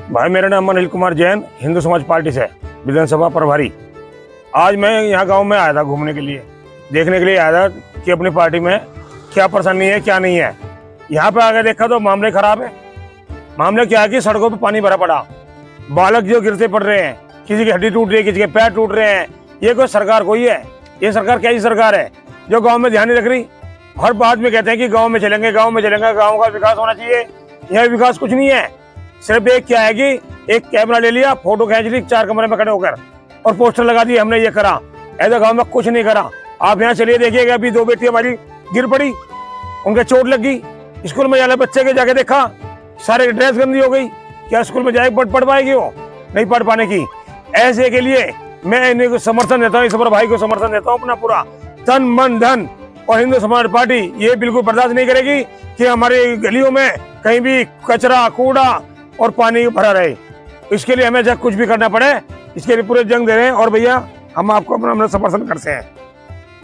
भाई मेरा नाम अनिल कुमार जैन, हिंदू समाज पार्टी से विधानसभा प्रभारी। आज मैं यहाँ गांव में आया था घूमने के लिए, देखने के लिए आया था कि अपनी पार्टी में क्या परेशानी है क्या नहीं है। यहाँ पे आगे देखा तो मामले खराब है। मामले क्या है कि सड़कों पे पानी भरा पड़ा, बालक जो गिरते पड़ रहे हैं, किसी की हड्डी टूट रही है, किसी के पैर टूट रहे हैं। ये कोई सरकार कोई है? ये सरकार कैसी सरकार है जो गाँव में ध्यान नहीं रख रही? हर बात में कहते हैं कि गाँव में चलेंगे, गाँव में चलेंगे, गाँव का विकास होना चाहिए। यह विकास कुछ नहीं है। सिर्फ एक क्या है कि एक कैमरा ले लिया, फोटो खींच ली 4 कमरे में खड़े होकर और पोस्टर लगा दिए हमने ये करा। ऐसा गांव में कुछ नहीं करा। आप यहाँ चलिए देखिएगा, अभी 2 बेटी हमारी गिर पड़ी, उनके चोट लग गई। स्कूल में जाने बच्चे के जाके देखा, सारे ड्रेस गंदी हो गई। क्या स्कूल में जाए पढ़ पाएगी? वो नहीं पढ़ पाने की। ऐसे के लिए मैं इन्हीं को समर्थन देता हूँ, इस पर भाई को समर्थन देता हूँ अपना पूरा तन मन धन। और हिंदू समाज पार्टी ये बिल्कुल बर्दाश्त नहीं करेगी कि हमारी गलियों में कहीं भी कचरा, कूड़ा और पानी भरा रहे। इसके लिए हमें जब कुछ भी करना पड़े, इसके लिए पूरे जंग दे रहे हैं। और भैया हम आपको अपना समर्थन करते हैं,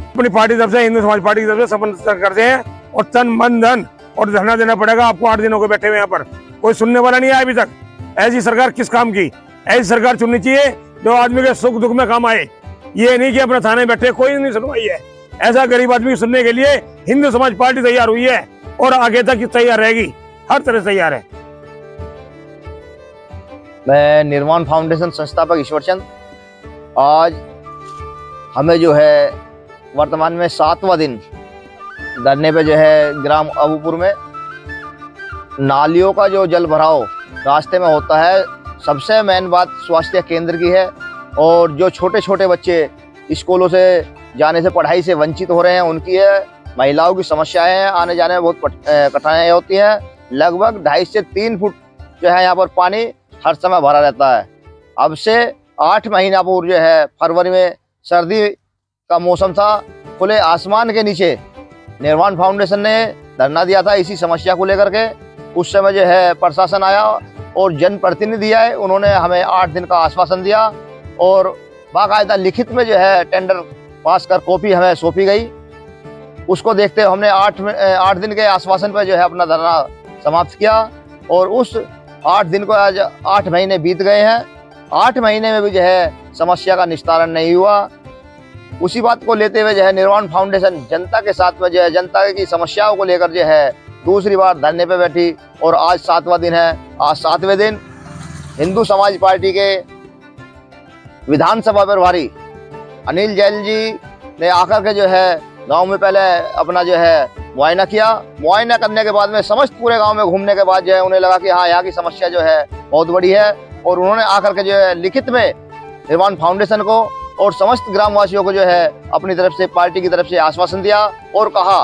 अपनी पार्टी तरफ से, हिंदू समाज पार्टी की तरफ से समर्थन करते हैं। और तन मन धन और धरना देना पड़ेगा आपको। 8 दिन हो गए बैठे हुए यहाँ पर, कोई सुनने वाला नहीं आया अभी तक। ऐसी सरकार किस काम की? ऐसी सरकार चुननी चाहिए जो आदमी के सुख दुख में काम आए। ये नहीं कि अपने थाने बैठे कोई नहीं सुनवाई है। ऐसा गरीब आदमी सुनने के लिए हिंदू समाज पार्टी तैयार हुई है और आगे तक तैयार रहेगी, हर तरह से तैयार है। मैं निर्माण फाउंडेशन संस्थापक ईश्वर चंद। आज हमें जो है वर्तमान में 7वां दिन धरने पे जो है ग्राम अबूपुर में नालियों का जो जल भराव रास्ते में होता है। सबसे मेन बात स्वास्थ्य केंद्र की है। और जो छोटे छोटे बच्चे स्कूलों से जाने से, पढ़ाई से वंचित हो रहे हैं, उनकी है। महिलाओं की समस्याएं हैं, आने जाने में बहुत कठिनाइयाँ होती हैं। लगभग 2.5 से 3 फुट जो है यहाँ पर पानी हर समय भरा रहता है। अब से 8 महीना पूर्व जो है फरवरी में सर्दी का मौसम था, खुले आसमान के नीचे निर्माण फाउंडेशन ने धरना दिया था इसी समस्या को लेकर के। उस समय जो है प्रशासन आया और जनप्रतिनिधि आए, उन्होंने हमें 8 दिन का आश्वासन दिया और बाकायदा लिखित में जो है टेंडर पास कर कॉपी हमें सौंपी गई। उसको देखते हमने 8 दिन के आश्वासन पर जो है अपना धरना समाप्त किया। और उस 8 दिन को आज 8 महीने बीत गए हैं। 8 महीने में भी जो है समस्या का निस्तारण नहीं हुआ। उसी बात को लेते हुए जो है निर्माण फाउंडेशन जनता के साथ में जो है जनता की समस्याओं को लेकर जो है दूसरी बार धरने पे बैठी। और आज 7वां दिन है। आज 7वें दिन हिंदू समाज पार्टी के विधानसभा प्रभारी अनिल जैन जी ने आकर के जो है गांव में पहले अपना जो है मुआयना किया। मुआयना करने के बाद में समस्त पूरे गांव में घूमने के बाद जो है उन्हें लगा कि हाँ, यहाँ की समस्या जो है बहुत बड़ी है। और उन्होंने आकर के जो है लिखित में निर्माण फाउंडेशन को और समस्त ग्रामवासियों को जो है अपनी तरफ से, पार्टी की तरफ से आश्वासन दिया और कहा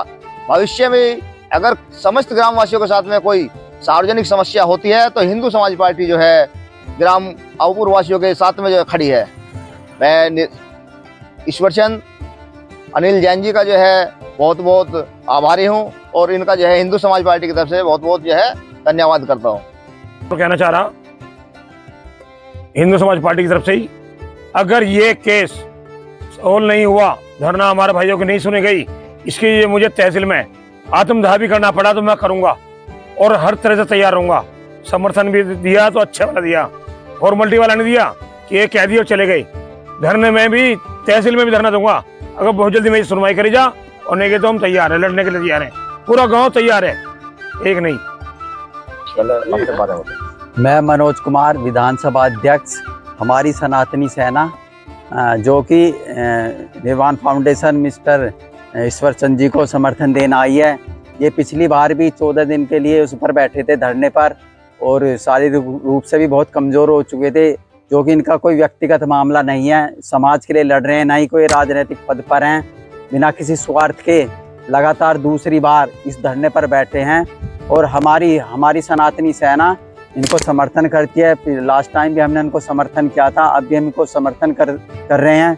भविष्य में अगर समस्त ग्रामवासियों के साथ में कोई सार्वजनिक समस्या होती है तो हिंदू समाज पार्टी जो है ग्राम अबूपुर वासियों के साथ में जो खड़ी है। मैं ईश्वर चंद अनिल जैन जी का जो है बहुत बहुत आभारी हूँ और इनका जो है हिंदू समाज पार्टी की तरफ से बहुत बहुत जो है धन्यवाद करता हूँ। तो कहना चाह रहा हिंदू समाज पार्टी की तरफ से ही, अगर ये केस सोल्व नहीं हुआ, धरना हमारे भाइयों की नहीं सुनी गई, इसके लिए मुझे तहसील में आत्मदाह भी करना पड़ा तो मैं करूंगा और हर तरह से तैयार रहूंगा। समर्थन भी दिया तो अच्छा वाला दिया, फॉर्मेलिटी वाला नहीं दिया कि ये कह दिया और चले गए। धरने में भी, तहसील में भी धरना दूंगा अगर बहुत जल्दी मेरी सुनवाई करी जा। और नहीं तो हम तैयार है, लड़ने के लिए तैयार है, पूरा गांव तैयार है, एक नहीं। मैं मनोज कुमार, विधानसभा अध्यक्ष, हमारी सनातनी सेना जो कि निर्माण फाउंडेशन मिस्टर ईश्वर चंद जी को समर्थन देना आई है। ये पिछली बार भी 14 दिन के लिए उस पर बैठे थे धरने पर और शारीरिक रूप से भी बहुत कमज़ोर हो चुके थे, जो कि इनका कोई व्यक्तिगत मामला नहीं है। समाज के लिए लड़ रहे हैं, ना ही कोई राजनीतिक पद पर हैं, बिना किसी स्वार्थ के लगातार दूसरी बार इस धरने पर बैठे हैं। और हमारी सनातनी सेना इनको समर्थन करती है। लास्ट टाइम भी हमने इनको समर्थन किया था, अब भी हम इनको समर्थन कर रहे हैं।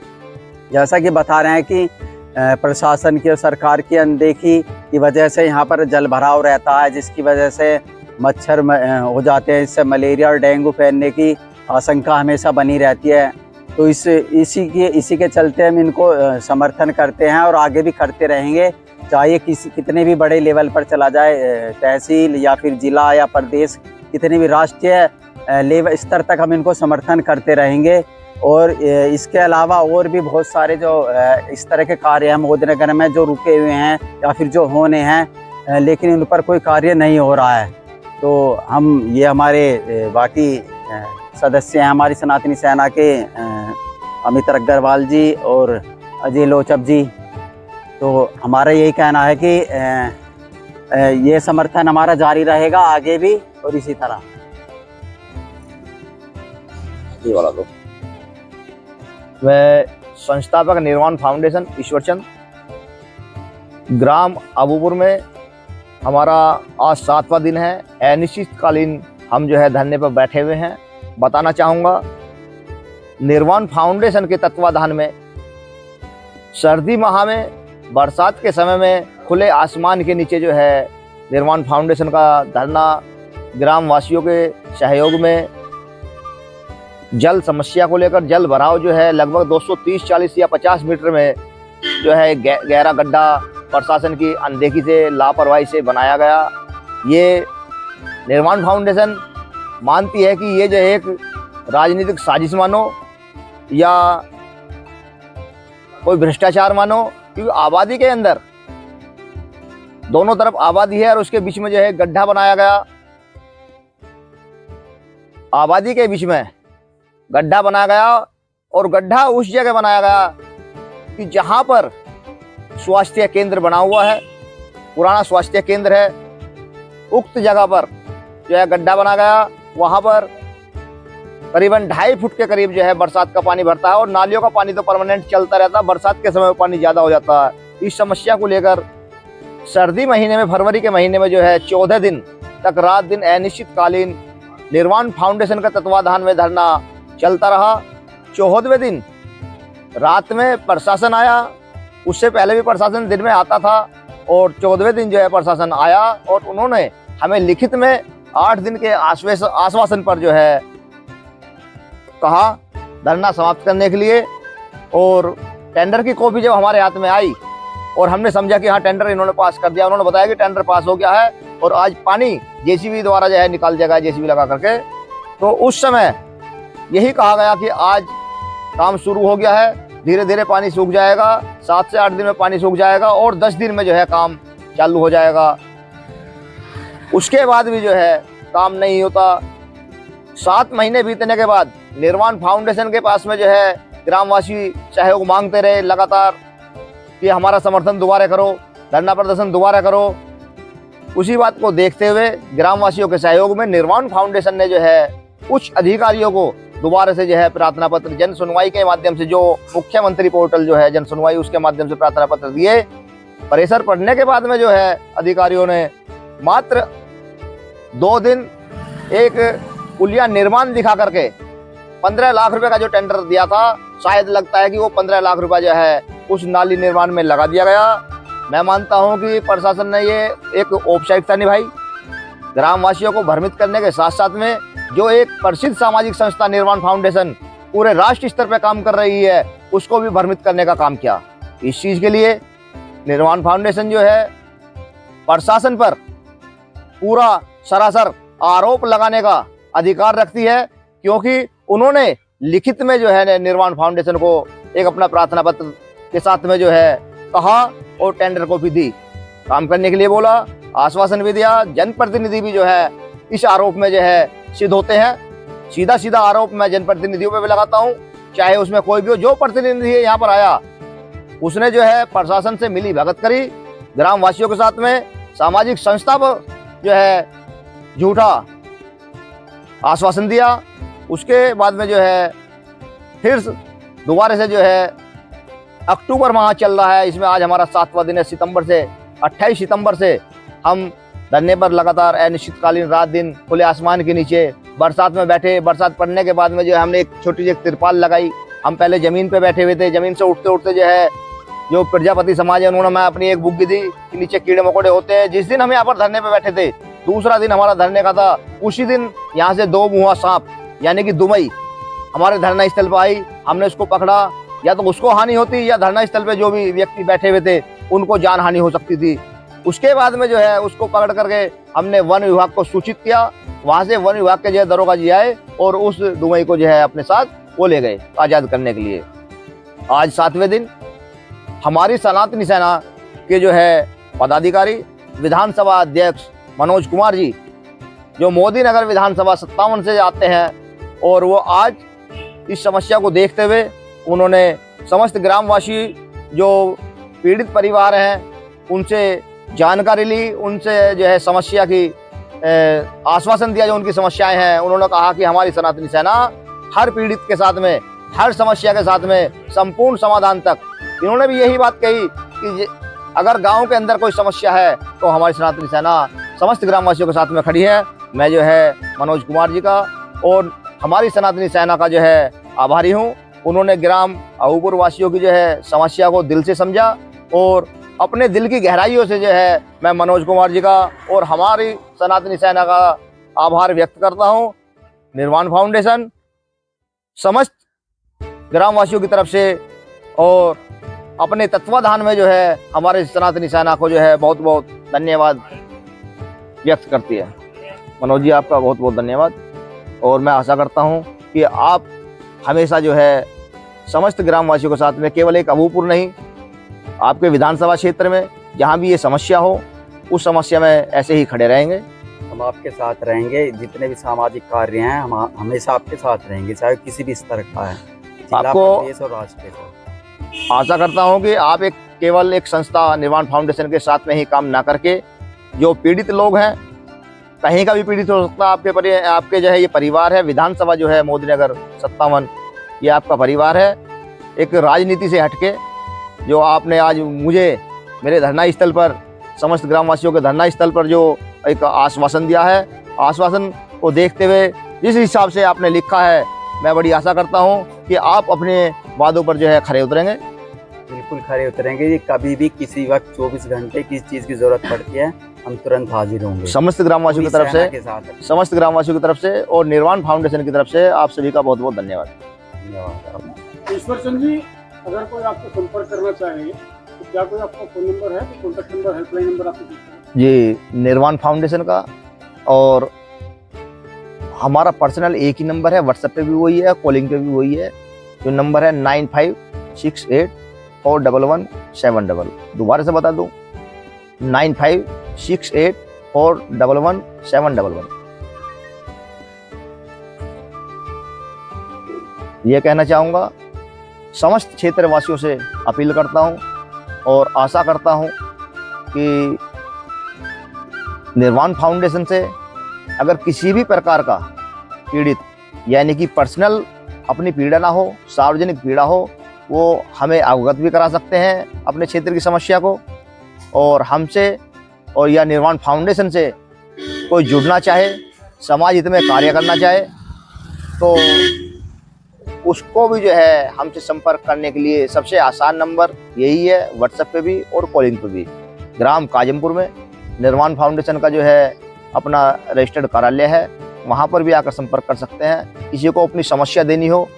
जैसा कि बता रहे हैं कि प्रशासन की और सरकार की अनदेखी की वजह से यहाँ पर जल भराव रहता है, जिसकी वजह से मच्छर हो जाते हैं, इससे मलेरिया और डेंगू फैलने की आशंका हमेशा बनी रहती है। तो इसी के चलते हम इनको समर्थन करते हैं और आगे भी करते रहेंगे, चाहे कितने भी बड़े लेवल पर चला जाए, तहसील या फिर जिला या प्रदेश, कितने भी राष्ट्रीय लेवल स्तर तक हम इनको समर्थन करते रहेंगे। और इसके अलावा और भी बहुत सारे जो इस तरह के कार्य हैं मोदी नगर में जो रुके हुए हैं या फिर जो होने हैं, लेकिन उन पर कोई कार्य नहीं हो रहा है। तो हम ये हमारे बाकी सदस्य हैं हमारी सनातनी सेना के, अमित अग्रवाल जी और अजय लोचब जी, तो हमारा यही कहना है कि ये समर्थन हमारा जारी रहेगा आगे भी और इसी तरह। ये वाला दो। मैं संस्थापक निर्वाण फाउंडेशन ईश्वरचंद, ग्राम अबूपुर में हमारा आज 7वां दिन है। अनिश्चितकालीन हम जो है धरने पर बैठे हुए हैं। बताना चाहूँगा, निर्वाण फाउंडेशन के तत्वाधान में सर्दी माह में, बरसात के समय में खुले आसमान के नीचे जो है निर्वाण फाउंडेशन का धरना ग्राम वासियों के सहयोग में जल समस्या को लेकर, जल भराव जो है लगभग 230, 40 या 50 मीटर में जो है गहरा गड्ढा प्रशासन की अनदेखी से, लापरवाही से बनाया गया। ये निर्वाण फाउंडेशन मानती है कि ये जो एक राजनीतिक साजिश मानो या कोई भ्रष्टाचार मानो, क्योंकि आबादी के अंदर दोनों तरफ आबादी है और उसके बीच में जो है गड्ढा बनाया गया। आबादी के बीच में गड्ढा बनाया गया और गड्ढा उस जगह बनाया गया कि जहां पर स्वास्थ्य केंद्र बना हुआ है, पुराना स्वास्थ्य केंद्र है। उक्त जगह पर जो है गड्ढा बना गया, वहां पर करीबन 2.5 फुट के करीब जो है बरसात का पानी भरता है और नालियों का पानी तो परमानेंट चलता रहता है, बरसात के समय पानी ज्यादा हो जाता है। इस समस्या को लेकर सर्दी महीने में, फरवरी के महीने में जो है 14 दिन तक रात दिन अनिश्चितकालीन निर्वाण फाउंडेशन का तत्वाधान में धरना चलता रहा। 14वें दिन रात में प्रशासन आया, उससे पहले भी प्रशासन दिन में आता था और 14वें दिन जो है प्रशासन आया और उन्होंने हमें लिखित में 8 दिन के आश्वासन पर जो है कहा धरना समाप्त करने के लिए। और टेंडर की कॉपी जब हमारे हाथ में आई और हमने समझा कि हाँ टेंडर इन्होंने पास कर दिया, उन्होंने बताया कि टेंडर पास हो गया है और आज पानी जेसीबी द्वारा जो है निकाल जाएगा, जेसीबी लगा करके। तो उस समय यही कहा गया कि आज काम शुरू हो गया है, धीरे धीरे पानी सूख जाएगा, 7 से 8 दिन में पानी सूख जाएगा और 10 दिन में जो है काम चालू हो जाएगा। उसके बाद भी जो है काम नहीं होता। 7 महीने बीतने के बाद निर्वाण फाउंडेशन के पास में जो है ग्रामवासी सहयोग मांगते रहे लगातार कि हमारा समर्थन दोबारा करो, धरना प्रदर्शन दोबारा करो। उसी बात को देखते हुए ग्रामवासियों के सहयोग में निर्वाण फाउंडेशन ने जो है उच्च अधिकारियों को दोबारा से जो है प्रार्थना पत्र जन सुनवाई के माध्यम से, जो मुख्यमंत्री पोर्टल जो है जन सुनवाई, उसके माध्यम से प्रार्थना पत्र दिए। प्रेशर पड़ने के बाद में जो है अधिकारियों ने मात्र 2 दिन एक पुलिया निर्माण दिखा करके 15 लाख रुपए का जो टेंडर दिया था, शायद लगता है कि वो 15 लाख रुपए जो है उस नाली निर्माण में लगा दिया गया। मैं मानता हूं कि प्रशासन ने ये एक औपचारिकता निभाई, ग्रामवासियों को भ्रमित करने के साथ साथ में जो एक प्रसिद्ध सामाजिक संस्था निर्वाण फाउंडेशन पूरे राष्ट्र स्तर पर काम कर रही है, उसको भी भ्रमित करने का काम किया। इस चीज के लिए निर्वाण फाउंडेशन जो है प्रशासन पर पूरा सरासर आरोप लगाने का अधिकार रखती है, क्योंकि उन्होंने लिखित में जो है निर्वाण फाउंडेशन को एक अपना प्रार्थना पत्र के साथ में जो है कहा और टेंडर को भी दी, काम करने के लिए बोला, आश्वासन भी दिया। जनप्रतिनिधि भी जो है इस आरोप में जो है सिद्ध होते हैं। सीधा सीधा आरोप मैं जनप्रतिनिधियों पे भी लगाता हूँ, चाहे उसमें कोई भी हो। जो प्रतिनिधि यहाँ पर आया उसने जो है प्रशासन से मिली भगत करी, ग्रामवासियों के साथ में सामाजिक संस्था पर जो है झूठा आश्वासन दिया। उसके बाद में जो है फिर दोबारा से जो है अक्टूबर माह चल रहा है, इसमें आज हमारा 7वां दिन है। 28 सितंबर से हम धरने पर लगातार अनिश्चितकालीन रात दिन खुले आसमान के नीचे बरसात में बैठे। बरसात पड़ने के बाद में जो है हमने एक छोटी सी तिरपाल लगाई। हम पहले जमीन पे बैठे हुए थे, जमीन से उठते उठते जो है जो प्रजापति समाज है उन्होंने मैं अपनी एक बुग्गी दी कि नीचे कीड़े मकोड़े होते हैं। जिस दिन हम यहाँ पर धरने पे बैठे थे, दूसरा दिन हमारा धरने का था, उसी दिन यहाँ से 2 मुँहा सांप यानी कि दुमई हमारे धरना स्थल पर आई। हमने उसको पकड़ा, या तो उसको हानि होती या धरना स्थल पे जो भी व्यक्ति बैठे हुए थे उनको जान हानि हो सकती थी। उसके बाद में जो है उसको पकड़ करके हमने वन विभाग को सूचित किया। वहां से वन विभाग के जो है दरोगा जी आए और उस दुमई को जो है अपने साथ वो ले गए आजाद करने के लिए। आज 7वें दिन हमारी सनातनी सेना के जो है पदाधिकारी विधानसभा अध्यक्ष मनोज कुमार जी, जो मोदी नगर विधानसभा 57 से आते हैं, और वो आज इस समस्या को देखते हुए उन्होंने समस्त ग्रामवासी जो पीड़ित परिवार हैं उनसे जानकारी ली, उनसे जो है समस्या की आश्वासन दिया जो उनकी समस्याएं हैं। उन्होंने कहा कि हमारी सनातनी सेना हर पीड़ित के साथ में, हर समस्या के साथ में संपूर्ण समाधान तक। इन्होंने भी यही बात कही कि अगर गांव के अंदर कोई समस्या है तो हमारी सनातनी सेना समस्त ग्रामवासियों के साथ में खड़ी है। मैं जो है मनोज कुमार जी का और हमारी सनातनी सेना का जो है आभारी हूँ। उन्होंने ग्राम अबूपुर वासियों की जो है समस्या को दिल से समझा और अपने दिल की गहराइयों से जो है मैं मनोज कुमार जी का और हमारी सनातनी सेना का आभार व्यक्त करता हूँ। निर्वाण फाउंडेशन समस्त ग्रामवासियों की तरफ से और अपने तत्वाधान में जो है हमारे सनातनी सेना को जो है बहुत बहुत धन्यवाद व्यक्त करती है। मनोज जी आपका बहुत बहुत धन्यवाद, और मैं आशा करता हूँ कि आप हमेशा जो है समस्त ग्रामवासियों के साथ में, केवल एक अबूपुर नहीं, आपके विधानसभा क्षेत्र में जहाँ भी ये समस्या हो उस समस्या में ऐसे ही खड़े रहेंगे। हम आपके साथ रहेंगे, जितने भी सामाजिक कार्य हैं हम हमेशा आपके साथ रहेंगे, चाहे किसी भी स्तर का है, जिला, आपको प्रदेश और राष्ट्र के साथ। आशा करता हूं कि आप केवल एक संस्था निर्वाण फाउंडेशन के साथ में ही काम ना करके, जो पीड़ित लोग हैं, कहीं का भी पीड़ित हो सकता है, आपके जो है ये परिवार है, विधानसभा जो है मोदी नगर 57 ये आपका परिवार है। एक राजनीति से हटके जो आपने आज मुझे मेरे धरना स्थल पर, समस्त ग्रामवासियों के धरना स्थल पर जो एक आश्वासन दिया है, आश्वासन को देखते हुए जिस हिसाब से आपने लिखा है, मैं बड़ी आशा करता हूं कि आप अपने वादों पर जो है खरे उतरेंगे। बिल्कुल खरे उतरेंगे। ये कभी भी किसी वक्त 24 घंटे किस चीज़ की जरूरत पड़ती है हम तुरंत हाजिर होंगे। समस्त ग्रामवासियों की तरफ से, समस्त ग्रामवासियों की तरफ से और निर्वाण फाउंडेशन की तरफ से आप सभी का बहुत बहुत धन्यवाद। धन्यवाद। ईश्वरचंद जी, अगर कोई आपको संपर्क करना चाहे तो क्या कोई आपका फोन नंबर है, तो कॉन्टैक्ट नंबर, हेल्पलाइन नंबर आपको दीजिए। जी, निर्वाण फाउंडेशन का और हमारा पर्सनल एक ही नंबर है, व्हाट्सएप पे भी वही है, कॉलिंग पे भी वही है। जो नंबर है 9568411711। दोबारा से बता दूं, 9568411711। ये कहना चाहूँगा, समस्त क्षेत्रवासियों से अपील करता हूँ और आशा करता हूँ कि निर्वाण फाउंडेशन से अगर किसी भी प्रकार का पीड़ित, यानी कि पर्सनल अपनी पीड़ा ना हो, सार्वजनिक पीड़ा हो, वो हमें अवगत भी करा सकते हैं अपने क्षेत्र की समस्या को, और हमसे और या निर्वाण फाउंडेशन से कोई जुड़ना चाहे, समाज हित में कार्य करना चाहे, तो उसको भी जो है हमसे संपर्क करने के लिए सबसे आसान नंबर यही है, व्हाट्सएप पे भी और कॉलिंग पे भी। ग्राम काजमपुर में निर्वाण फाउंडेशन का जो है अपना रजिस्टर्ड कार्यालय है, वहाँ पर भी आकर संपर्क कर सकते हैं। किसी को अपनी समस्या देनी हो,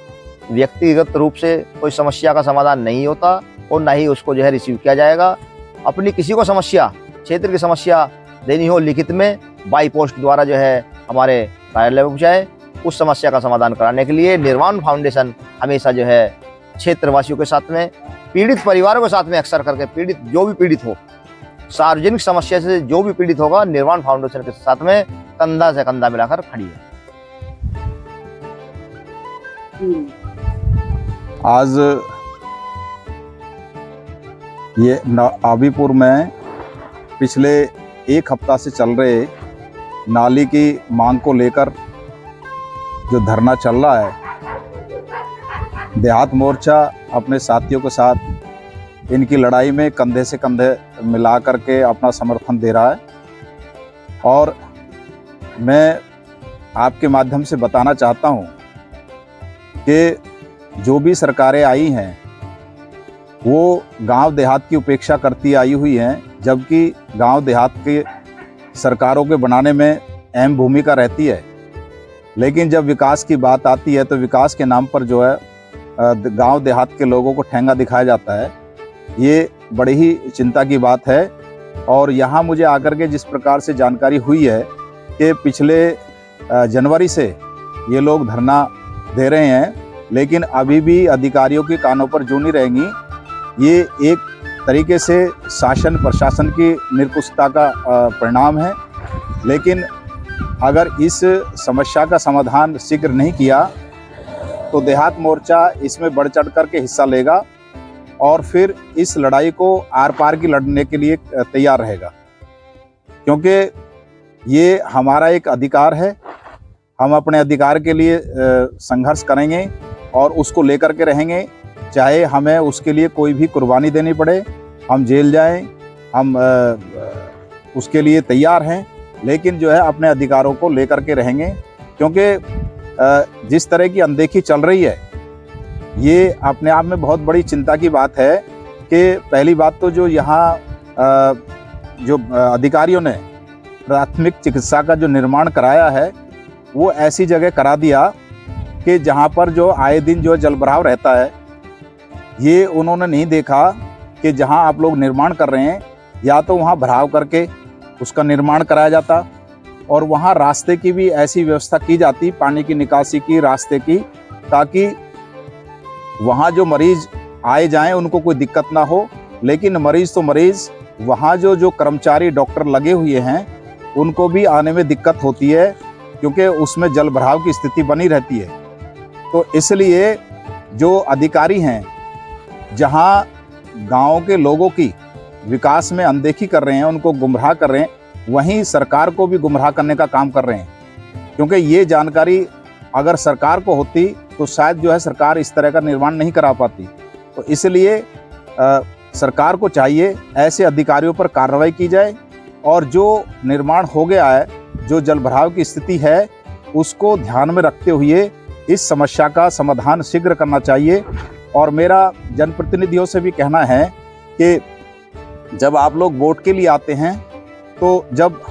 व्यक्तिगत रूप से कोई समस्या का समाधान नहीं होता और ना ही उसको जो है रिसीव किया जाएगा। अपनी किसी को समस्या, क्षेत्र की समस्या देनी हो, लिखित में बाई पोस्ट द्वारा जो है हमारे कार्यालय में पहुँचाए। उस समस्या का समाधान कराने के लिए निर्वाण फाउंडेशन हमेशा जो है क्षेत्रवासियों के साथ में, पीड़ित परिवारों के साथ में, अक्सर करके पीड़ित जो भी पीड़ित हो, सार्वजनिक समस्या से जो भी पीड़ित होगा, निर्वाण फाउंडेशन के साथ में कंधा से कंधा मिलाकर खड़ी है। आज ये आबीपुर में पिछले एक हफ्ता से चल रहे नाली की मांग को लेकर जो धरना चल रहा है, देहात मोर्चा अपने साथियों के साथ इनकी लड़ाई में कंधे से कंधे मिला करके अपना समर्थन दे रहा है। और मैं आपके माध्यम से बताना चाहता हूं कि जो भी सरकारें आई हैं वो गांव देहात की उपेक्षा करती आई हुई हैं, जबकि गांव देहात के सरकारों के बनाने में अहम भूमिका रहती है। लेकिन जब विकास की बात आती है तो विकास के नाम पर जो है गांव देहात के लोगों को ठेंगा दिखाया जाता है। ये बड़ी ही चिंता की बात है और यहाँ मुझे आकर के जिस प्रकार से जानकारी हुई है कि पिछले जनवरी से ये लोग धरना दे रहे हैं, लेकिन अभी भी अधिकारियों के कानों पर जूं नहीं रहेंगी। ये एक तरीके से शासन प्रशासन की निरकुशता का परिणाम है। लेकिन अगर इस समस्या का समाधान शीघ्र नहीं किया तो देहात मोर्चा इसमें बढ़ चढ़ कर के हिस्सा लेगा और फिर इस लड़ाई को आर पार की लड़ने के लिए तैयार रहेगा, क्योंकि ये हमारा एक अधिकार है। हम अपने अधिकार के लिए संघर्ष करेंगे और उसको लेकर के रहेंगे, चाहे हमें उसके लिए कोई भी कुर्बानी देनी पड़े, हम जेल जाएं, हम उसके लिए तैयार हैं। लेकिन जो है अपने अधिकारों को लेकर के रहेंगे, क्योंकि जिस तरह की अनदेखी चल रही है ये अपने आप में बहुत बड़ी चिंता की बात है। कि पहली बात तो जो यहाँ जो अधिकारियों ने प्राथमिक चिकित्सा का जो निर्माण कराया है वो ऐसी जगह करा दिया कि जहाँ पर जो आए दिन जो जलभराव रहता है, ये उन्होंने नहीं देखा कि जहाँ आप लोग निर्माण कर रहे हैं या तो वहाँ भराव करके उसका निर्माण कराया जाता और वहाँ रास्ते की भी ऐसी व्यवस्था की जाती, पानी की निकासी की, रास्ते की, ताकि वहाँ जो मरीज आए जाएं उनको कोई दिक्कत ना हो। लेकिन मरीज तो मरीज, वहाँ जो कर्मचारी डॉक्टर लगे हुए हैं उनको भी आने में दिक्कत होती है, क्योंकि उसमें जल भराव की स्थिति बनी रहती है। तो इसलिए जो अधिकारी हैं जहाँ गाँव के लोगों की विकास में अनदेखी कर रहे हैं, उनको गुमराह कर रहे हैं, वहीं सरकार को भी गुमराह करने का काम कर रहे हैं। क्योंकि ये जानकारी अगर सरकार को होती तो शायद जो है सरकार इस तरह का निर्माण नहीं करा पाती। तो इसलिए सरकार को चाहिए ऐसे अधिकारियों पर कार्रवाई की जाए और जो निर्माण हो गया है, जो जलभराव की स्थिति है, उसको ध्यान में रखते हुए इस समस्या का समाधान शीघ्र करना चाहिए। और मेरा जनप्रतिनिधियों से भी कहना है कि जब आप लोग वोट के लिए आते हैं तो जब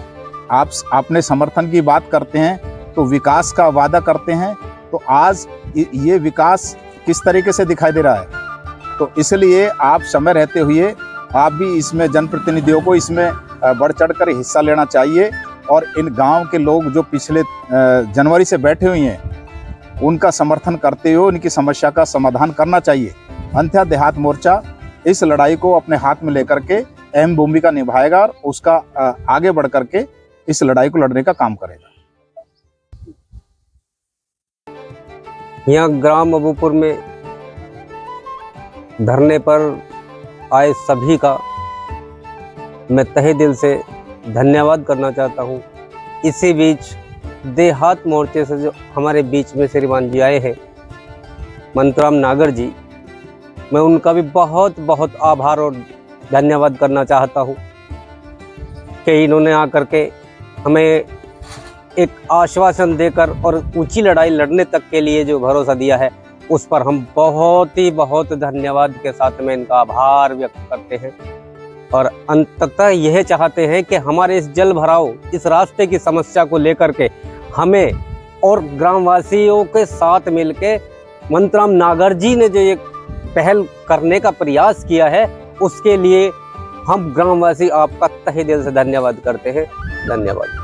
आप अपने समर्थन की बात करते हैं तो विकास का वादा करते हैं, तो आज ये विकास किस तरीके से दिखाई दे रहा है। तो इसलिए आप समय रहते हुए आप भी इसमें जनप्रतिनिधियों को इसमें बढ़ चढ़ कर हिस्सा लेना चाहिए और इन गांव के लोग जो पिछले जनवरी से बैठे हुए हैं उनका समर्थन करते हुए उनकी समस्या का समाधान करना चाहिए। अन्यथा देहात मोर्चा इस लड़ाई को अपने हाथ में लेकर के अहम भूमिका निभाएगा और उसका आगे बढ़ करके इस लड़ाई को लड़ने का काम करेगा। यहाँ ग्राम अबूपुर में धरने पर आए सभी का मैं तहे दिल से धन्यवाद करना चाहता हूँ। इसी बीच देहात मोर्चे से जो हमारे बीच में श्रीमान जी आए हैं, मंतूराम नागर जी, मैं उनका भी बहुत बहुत आभार और धन्यवाद करना चाहता हूँ कि इन्होंने आकर के हमें एक आश्वासन देकर और ऊंची लड़ाई लड़ने तक के लिए जो भरोसा दिया है, उस पर हम बहुत धन्यवाद के साथ में इनका आभार व्यक्त करते हैं। और अंततः यह चाहते हैं कि हमारे इस जल भराव, इस रास्ते की समस्या को लेकर के हमें और ग्रामवासियों के साथ मिलके मंतूराम नागर जी ने जो एक पहल करने का प्रयास किया है, उसके लिए हम ग्रामवासी आपका तहे दिल से धन्यवाद करते हैं। धन्यवाद।